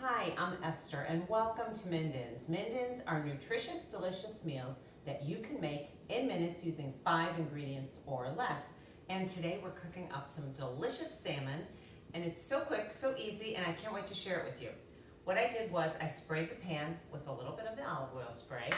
Hi, I'm Esther and welcome to Mindens. Mindens are nutritious, delicious meals that you can make in minutes using 5 ingredients or less. And today we're cooking up some delicious salmon, and it's so quick, so easy, and I can't wait to share it with you. What I did was I sprayed the pan with a little bit of the olive oil spray,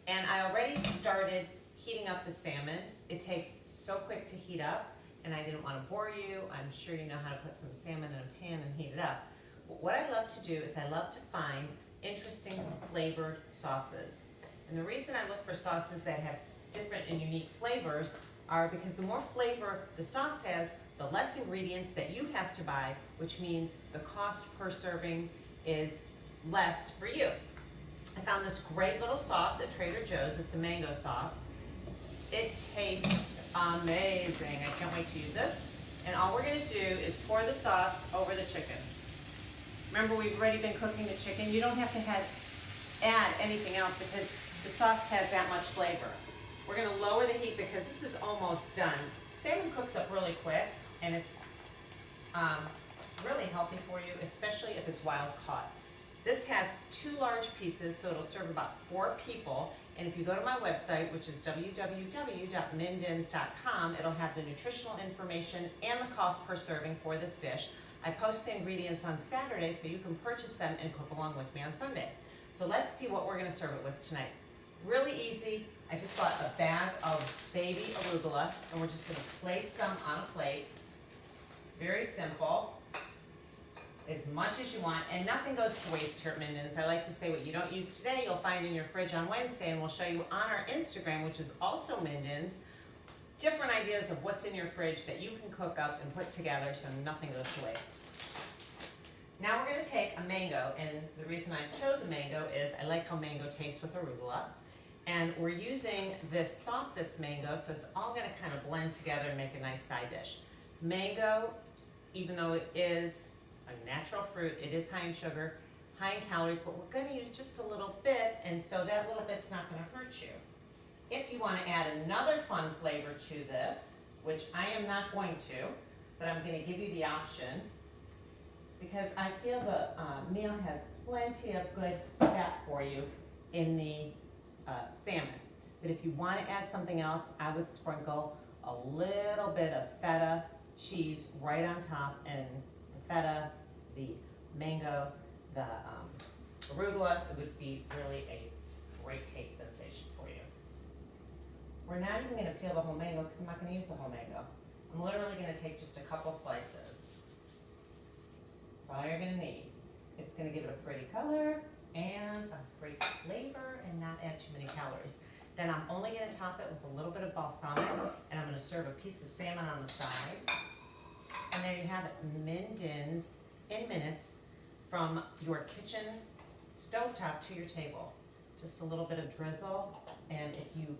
and I already started heating up the salmon. It takes so quick to heat up, and I didn't want to bore you. I'm sure you know how to put some salmon in a pan and heat it up. But what I love to do is I love to find interesting flavored sauces. And the reason I look for sauces that have different and unique flavors are because the more flavor the sauce has, the less ingredients that you have to buy, which means the cost per serving is less for you. I found this great little sauce at Trader Joe's. It's a mango sauce. It tastes amazing. I can't wait to use this. And all we're going to do is pour the sauce over the chicken. Remember, we've already been cooking the chicken. You don't have to add anything else because the sauce has that much flavor. We're going to lower the heat because this is almost done. Salmon cooks up really quick, and it's really healthy for you, especially if it's wild caught. This has 2 large pieces, so it'll serve about 4 people. And if you go to my website, which is www.mindens.com, it'll have the nutritional information and the cost per serving for this dish. I post the ingredients on Saturday so you can purchase them and cook along with me on Sunday. So let's see what we're going to serve it with tonight. Really easy. I just bought a bag of baby arugula, and we're just going to place some on a plate. Very simple. As much as you want, and nothing goes to waste here at Mindens. I like to say what you don't use today, you'll find in your fridge on Wednesday, and we'll show you on our Instagram, which is also Mindens, different ideas of what's in your fridge that you can cook up and put together so nothing goes to waste. Now we're going to take a mango, and the reason I chose a mango is I like how mango tastes with arugula. And we're using this sauce that's mango, so it's all going to kind of blend together and make a nice side dish. Mango, even though it is a natural fruit, it is high in sugar, high in calories, but we're going to use just a little bit, and so that little bit's not going to hurt you. If you want to add another fun flavor to this, which I am not going to, but I'm going to give you the option, because I feel the meal has plenty of good fat for you in the salmon. But if you want to add something else, I would sprinkle a little bit of feta cheese right on top, and the feta, the mango, the arugula, it would be really a great taste sensation for you. We're not even going to peel the whole mango because I'm not going to use the whole mango. I'm literally going to take just a couple slices. That's all you're going to need. It's going to give it a pretty color and a great flavor and not add too many calories. Then I'm only going to top it with a little bit of balsamic, and I'm going to serve a piece of salmon on the side. And there you have it, Mindens in minutes from your kitchen stovetop to your table. Just a little bit of drizzle, and if you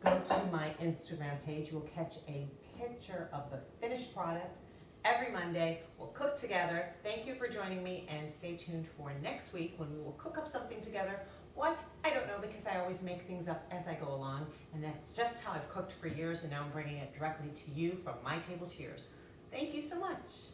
go to my Instagram page, you will catch a picture of the finished product. Every Monday, we'll cook together. Thank you for joining me, and stay tuned for next week when we will cook up something together. What? I don't know, because I always make things up as I go along, and that's just how I've cooked for years, and now I'm bringing it directly to you from my table to yours. Thank you so much.